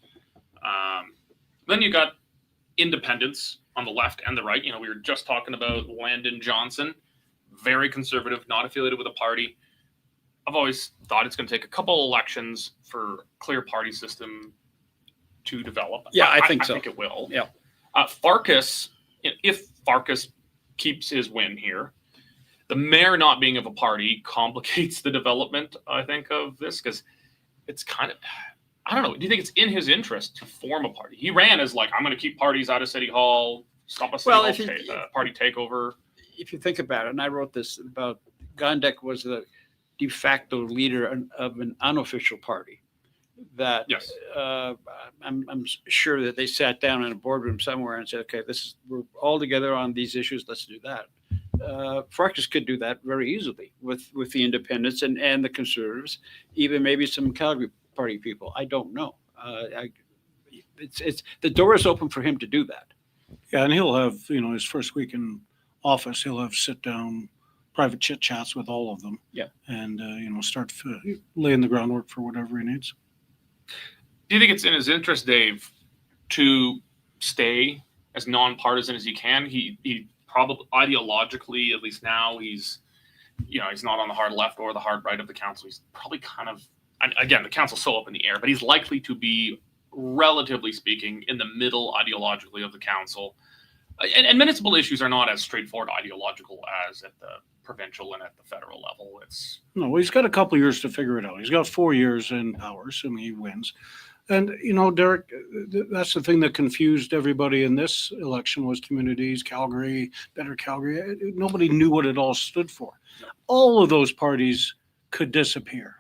Then you got independents on the left and the right. You know, we were just talking about Landon Johnson, very conservative, not affiliated with a party. I've always thought it's going to take a couple elections for clear party system to develop. Yeah, I think so. I think it will. Yeah. Farkas, if Farkas keeps his win here, the mayor not being of a party complicates the development, I think, of this, because it's kind of, I don't know. Do you think it's in his interest to form a party? He ran as like, I'm going to keep parties out of City Hall, stop a City Hall party takeover. If you think about it, and I wrote this about, Gondek was the de facto leader of an unofficial party. That Yes. I'm sure that they sat down in a boardroom somewhere and said, okay, we're all together on these issues. Let's do that. Farkas could do that very easily with the independents and the conservatives, even maybe some Calgary Party people. I don't know. It's the door is open for him to do that. Yeah, and he'll have, his first week in office, he'll have sit down, private chit chats with all of them. Yeah. And, start laying the groundwork for whatever he needs. Do you think it's in his interest, Dave, to stay as nonpartisan as he can? He probably ideologically, at least now, he's not on the hard left or the hard right of the council. He's probably kind of, and again, the council's so up in the air, but he's likely to be, relatively speaking, in the middle ideologically of the council. And municipal issues are not as straightforward ideological as at the provincial and at the federal level. No, he's got a couple of years to figure it out. He's got 4 years in power, assuming he wins. And, Derek, that's the thing that confused everybody in this election was communities, Calgary, Better Calgary. Nobody knew what it all stood for. All of those parties could disappear,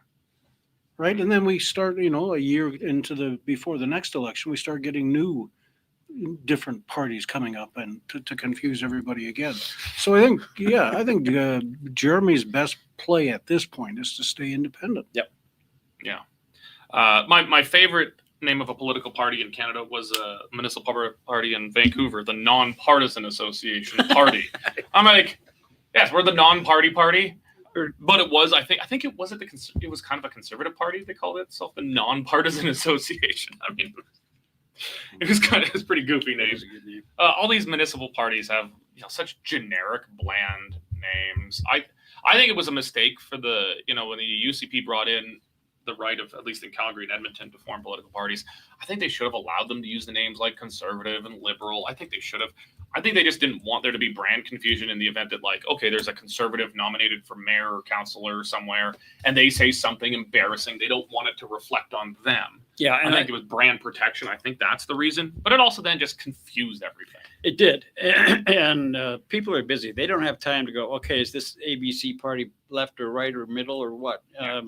right? And then we start, a year before the next election, we start getting new different parties coming up and to confuse everybody again. So I think Jeremy's best play at this point is to stay independent. Yep. Yeah. My favorite name of a political party in Canada was a municipal party in Vancouver, the Nonpartisan Association Party. I'm like, yes, we're the non-party party. But it was, I think it was it was kind of a conservative party. They called it itself the Nonpartisan Association. I mean, it's pretty goofy name. All these municipal parties have such generic, bland names. I think it was a mistake for the when the UCP brought in the right of, at least in Calgary and Edmonton, to form political parties. I think they should have allowed them to use the names like conservative and liberal. I think they should have. I think they just didn't want there to be brand confusion in the event that, like, okay, there's a conservative nominated for mayor or councillor somewhere, and they say something embarrassing. They don't want it to reflect on them. Yeah, and I think it was brand protection. I think that's the reason. But it also then just confused everything. It did. And people are busy. They don't have time to go, okay, is this ABC party left or right or middle or what? Yeah.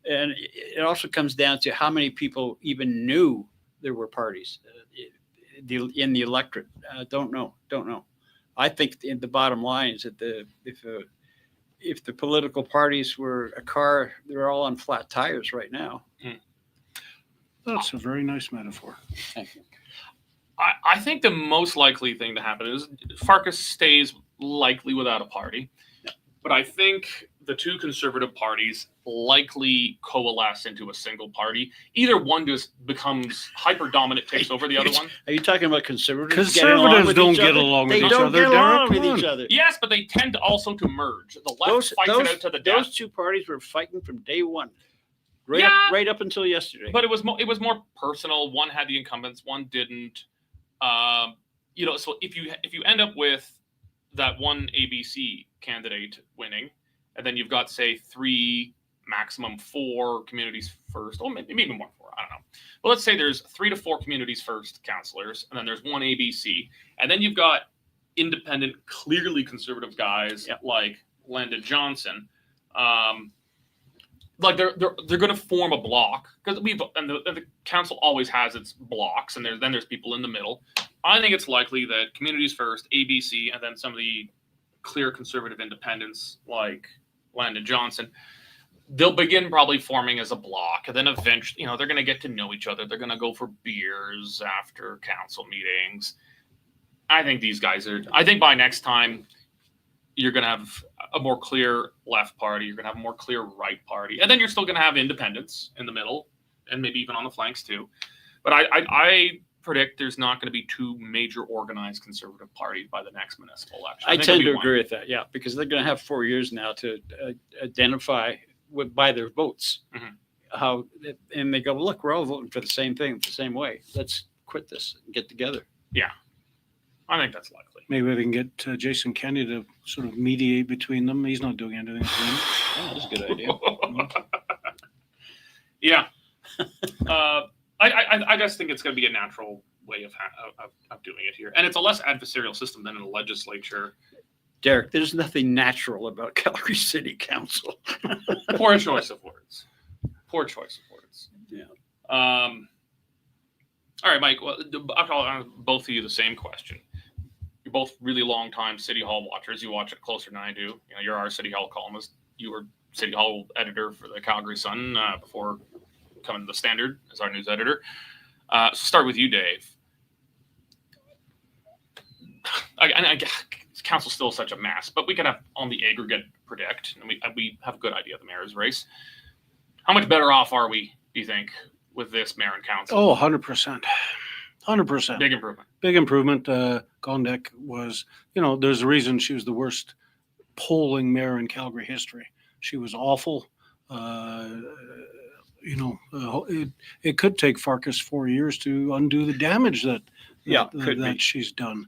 And it also comes down to how many people even knew there were parties in the electorate. Don't know. I think the bottom line is that if the political parties were a car, they're all on flat tires right now. That's a very nice metaphor. Thank you. I think the most likely thing to happen is Farkas stays likely without a party. Yeah. But I think the two conservative parties likely coalesce into a single party. Either one just becomes hyper dominant, takes over the other one. Are you talking about conservatives? Conservatives don't get along with each other. They don't get along with each other. Yes, but they tend to also to merge. The left fights it out to the death. Those two parties were fighting from day one, right up until yesterday. But it was more personal. One had the incumbents, one didn't. So if you end up with that one ABC candidate winning, and then you've got, say, 3, maximum 4 communities first, or maybe even more 4, I don't know. But let's say there's 3 to 4 communities first councillors, and then there's one ABC, and then you've got independent, clearly conservative guys like Landon Johnson. like they're going to form a block because the council always has its blocks, and there's people in the middle. I think it's likely that Communities First, ABC, and then some of the clear conservative independents like Landon Johnson, they'll begin probably forming as a block, and then eventually, they're going to get to know each other. They're going to go for beers after council meetings. I think these guys I think by next time, you're going to have a more clear left party. You're going to have a more clear right party. And then you're still going to have independents in the middle and maybe even on the flanks too. But I predict there's not going to be two major organized conservative parties by the next municipal election. I tend to agree with that, yeah, because they're going to have 4 years now to identify by their votes and they go, look, we're all voting for the same thing the same way. Let's quit this and get together. Yeah, I think that's likely. Maybe we can get Jason Kenney to sort of mediate between them. He's not doing anything. Oh, that's a good idea. Yeah. I just think it's going to be a natural way of doing it here. And it's a less adversarial system than in the legislature. Derek, there's nothing natural about Calgary City Council. Poor choice of words. Yeah. All right, Mike. Well, I'll ask both of you the same question. You're both really long-time City Hall watchers. You watch it closer than I do. You're our City Hall columnist. You were City Hall editor for the Calgary Sun before coming to the Standard as our news editor. So start with you, Dave. I council's still such a mess, but we can have on the aggregate predict, and we have a good idea of the mayor's race. How much better off are we, do you think, with this mayor and council? Oh, 100%. 100%. Big improvement. Big improvement. Gondek was, there's a reason she was the worst polling mayor in Calgary history. She was awful. It could take Farkas 4 years to undo the damage that she's done.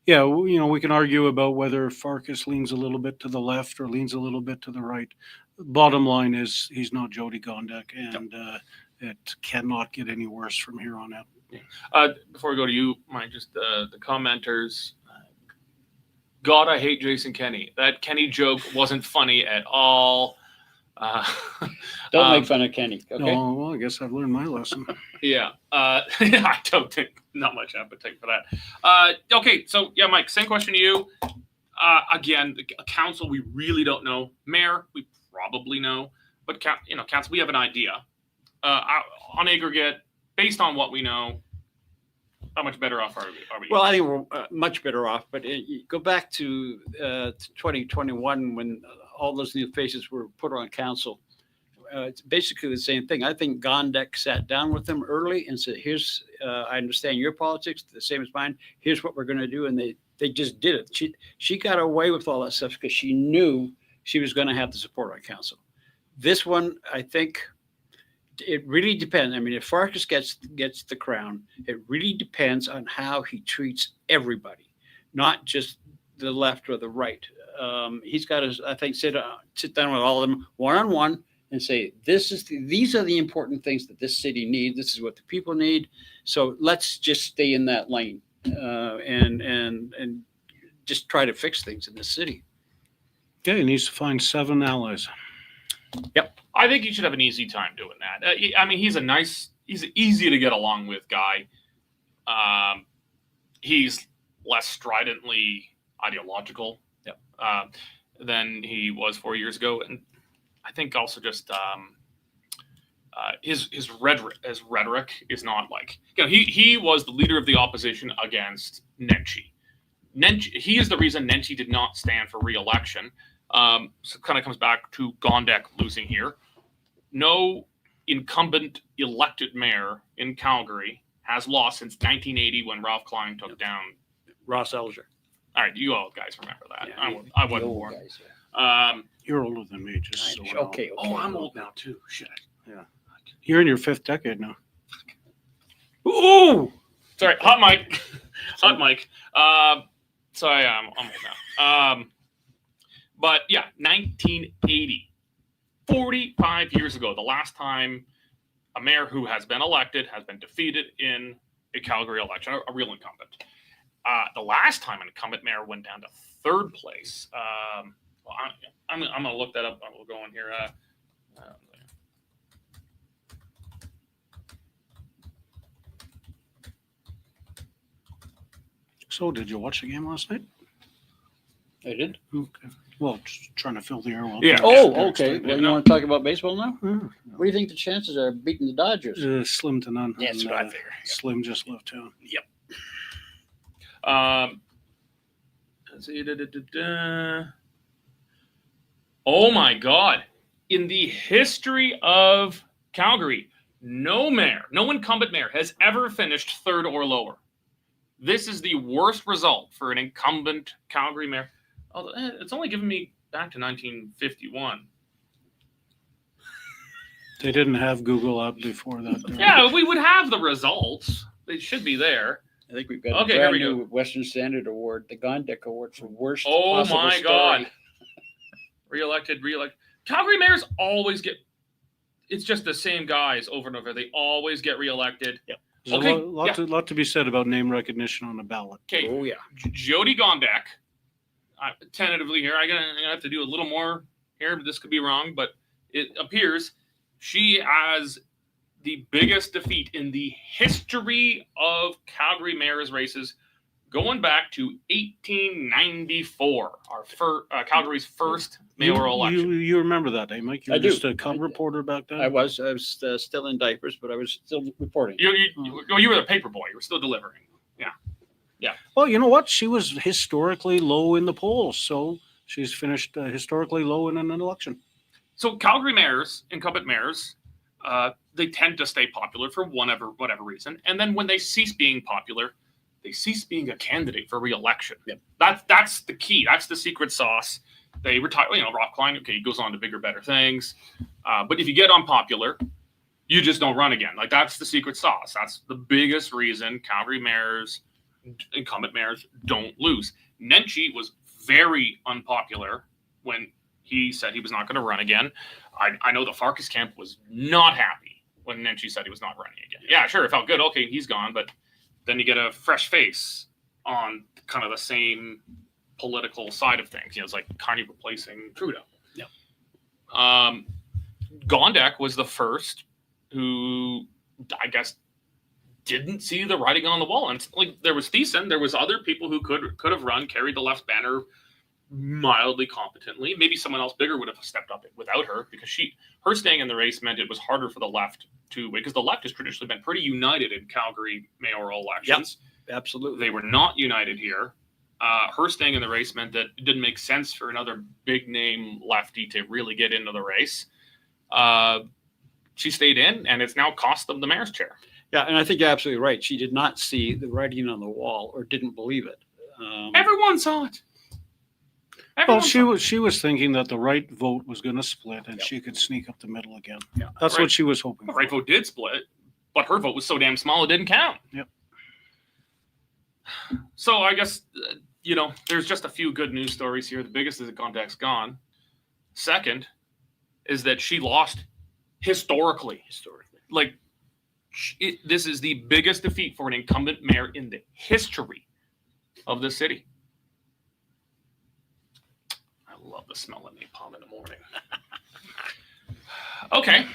We can argue about whether Farkas leans a little bit to the left or leans a little bit to the right. Bottom line is he's not Jody Gondek, and it cannot get any worse from here on out. Before we go to you, Mike, just the commenters. God, I hate Jason Kenney. That Kenney joke wasn't funny at all. Don't make fun of Kenny. Okay. Oh, well, I guess I've learned my lesson. Yeah. I don't think not much appetite for that. Okay. So yeah, Mike, same question to you. Again, the council, we really don't know. Mayor, we probably know, but council, we have an idea. On aggregate, based on what we know, how much better off are we? Well, I think we're much better off. But you go back to 2021 when all those new faces were put on council. It's basically the same thing. I think Gondek sat down with them early and said, here's, I understand your politics, the same as mine. Here's what we're going to do. And they just did it. She got away with all that stuff because she knew she was going to have the support on council. This one, I think it really depends. I mean, if Farkas gets the crown, it really depends on how he treats everybody, not just the left or the right. He's got to, I think, sit down with all of them one-on-one and say, these are the important things that this city needs. This is what the people need. So let's just stay in that lane and just try to fix things in this city. Yeah, he needs to find 7 allies. Yep. I think you should have an easy time doing that. I mean, he's an easy to get along with guy. He's less stridently ideological than he was 4 years ago. And I think also just his rhetoric is not like, he was the leader of the opposition against Nenshi. He is the reason Nenshi did not stand for re-election. So it kind of comes back to Gondek losing here. No incumbent elected mayor in Calgary has lost since 1980 when Ralph Klein took down Ross Elger. All right, you all guys remember that. Yeah, I wasn't born. Guys, yeah. You're older than me, just so you know. Okay. Oh, I'm old now too. Shit. Yeah. You're in your 5th decade now. Ooh! Sorry, hot mic. Hot mic. Sorry, I'm old now. But yeah, 1980. 45 years ago, the last time a mayor who has been elected has been defeated in a Calgary election, a real incumbent. The last time an incumbent mayor went down to 3rd place, I'm going to look that up. We'll go going here. So, did you watch the game last night? I did. Okay. Well, just trying to fill the air. Yeah. Oh, okay. Well, you want to talk about baseball now? Yeah. What do you think the chances are of beating the Dodgers? Slim to none. Yeah, that's And, what I figure. Slim just left town. Let's see. Oh my God! In the history of Calgary, no incumbent mayor has ever finished third or lower. This is the worst result for an incumbent Calgary mayor. Although it's only given me back to 1951. They didn't have Google up before that. Yeah, we would have the results. They should be there. I think we've got Okay, a here brand we new Western Standard Award, the Gondek Award for worst Oh possible my story. God. Reelected. Calgary mayors always get, it's just the same guys over and over. They always get reelected. Yep. There's Okay, a lot to be said about name recognition on the ballot. Okay, Oh yeah. Jody Gondek, tentatively here, I'm gonna have to do a little more here, but this could be wrong, but it appears she has the biggest defeat in the history of Calgary mayor's races, going back to 1894, Calgary's first mayoral election. You remember that, eh, Mike? You were I do. just a cub reporter back then? I was still in diapers, but I was still reporting. You were the paper boy. You were still delivering. Well, you know what? She was historically low in the polls, so she's finished historically low in an election. So Calgary mayors, incumbent mayors, they tend to stay popular for whatever reason, and then when they cease being popular, they cease being a candidate for re-election. Yep. That's the key. That's the secret sauce. They retire. Rob Klein. Okay, he goes on to bigger, better things. But if you get unpopular, you just don't run again. Like, that's the secret sauce. That's the biggest reason Calgary mayors, incumbent mayors, don't lose. Nenshi was very unpopular when he said he was not going to run again. I know the Farkas camp was not happy when Nenshi said he was not running again. Yeah, sure, it felt good. Okay, he's gone, but then you get a fresh face on kind of the same political side of things. It's like kind of replacing Trudeau. Yep. Gondek was the first who, I guess, didn't see the writing on the wall. And like, there was Thiessen, there was other people who could have run, carried the left banner mildly competently. Maybe someone else bigger would have stepped up without her, because her staying in the race meant it was harder for the left to win, because the left has traditionally been pretty united in Calgary mayoral elections. Yep, absolutely. They were not united here. Her staying in the race meant that it didn't make sense for another big name lefty to really get into the race. She stayed in, and it's now cost them the mayor's chair. Yeah, and I think you're absolutely right. She did not see the writing on the wall, or didn't believe it. Everyone saw it. Well, she was thinking that the right vote was going to split, and she could sneak up the middle again. Yeah, that's what she was hoping. The for. right vote did split, but her vote was so damn small it didn't count. Yep. So I guess there's just a few good news stories here. The biggest is that Gondek's gone. Second is that she lost historically. Like, this is the biggest defeat for an incumbent mayor in the history of the city. I love the smell of napalm in the morning. Okay.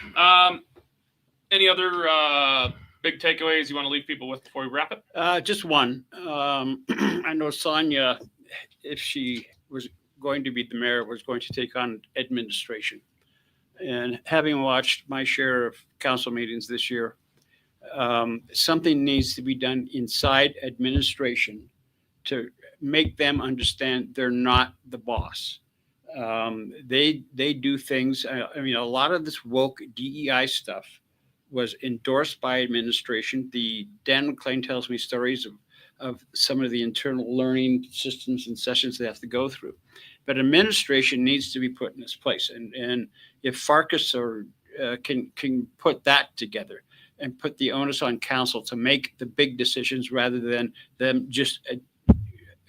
Any other big takeaways you want to leave people with before we wrap it? Just one. I know Sonia, if she was going to be the mayor, was going to take on administration. And having watched my share of council meetings this year, something needs to be done inside administration to make them understand they're not the boss. They do things. I mean, a lot of this woke DEI stuff was endorsed by administration. Dan McLean tells me stories of some of the internal learning systems and sessions they have to go through. But administration needs to be put in its place. And if Farkas can put that together and put the onus on council to make the big decisions rather than them just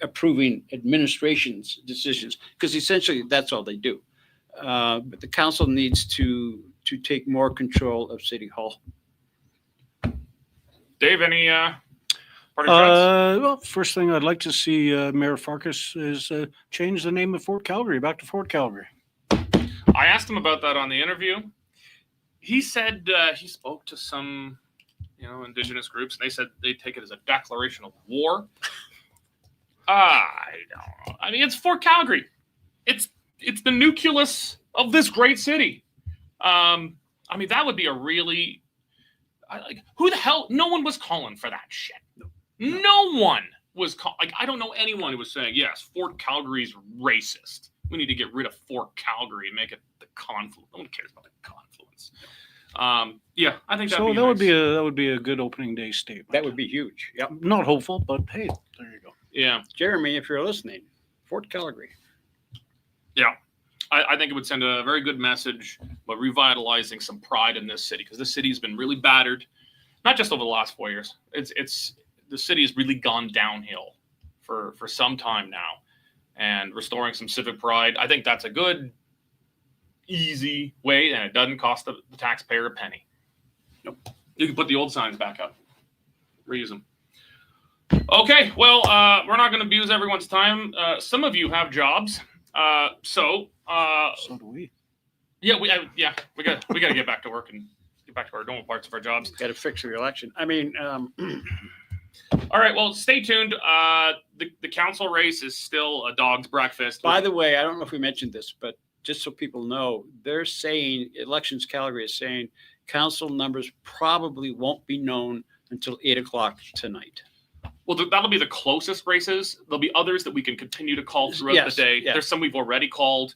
approving administration's decisions, because essentially that's all they do. But the council needs to take more control of City Hall. Dave, any parting shots? Well, first thing I'd like to see Mayor Farkas is change the name of Fort Calgary back to Fort Calgary. I asked him about that on the interview. He said he spoke to some, Indigenous groups, and they said they take it as a declaration of war. I don't know. I mean, it's Fort Calgary. It's the nucleus of this great city. I mean, that would be a really who the hell? No one was calling for that shit. No one was I don't know anyone who was saying, yes, Fort Calgary's racist. We need to get rid of Fort Calgary and make it the confluence. No one cares about the confluence. Yeah, I think that'd So be that nice. would be a good opening day statement. That would be huge. Yep. Not hopeful, but hey, there you go. Yeah, Jeremy, if you're listening, Fort Calgary. yeah. I think it would send a very good message about revitalizing some pride in this city, because this city has been really battered, not just over the last 4 years. It's the city has really gone downhill for some time now, and restoring some civic pride, I think that's a good, easy way, and it doesn't cost the taxpayer a penny. Nope. You can put the old signs back up, reuse them. Okay, well, we're not going to abuse everyone's time. Some of you have jobs, so do we. yeah, we got to get back to work and get back to our normal parts of our jobs. Got to fix the election. I mean, All right, well, stay tuned. The council race is still a dog's breakfast. by the way, I don't know if we mentioned this, but just so people know, they're saying, Elections Calgary is saying, council numbers probably won't be known until 8 o'clock tonight. Well, that'll be the closest races. There'll be others that we can continue to call throughout Yes, the day. yes. There's some we've already called.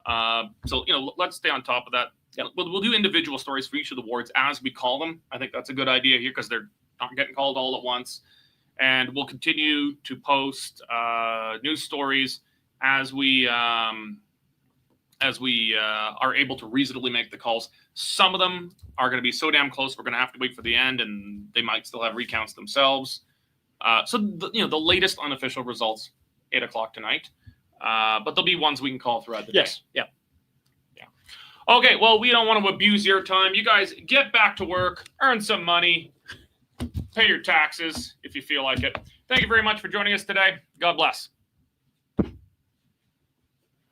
So, let's stay on top of that. Yep. We'll do individual stories for each of the wards as we call them. I think that's a good idea here, because they're not getting called all at once. And we'll continue to post news stories as we are able to reasonably make the calls. Some of them are going to be so damn close, we're going to have to wait for the end, and they might still have recounts themselves. So the latest unofficial results, 8 o'clock tonight. But there'll be ones we can call throughout the day. Yes. Yeah. Okay, well, we don't want to abuse your time. You guys get back to work, earn some money, pay your taxes if you feel like it. Thank you very much for joining us today. God bless.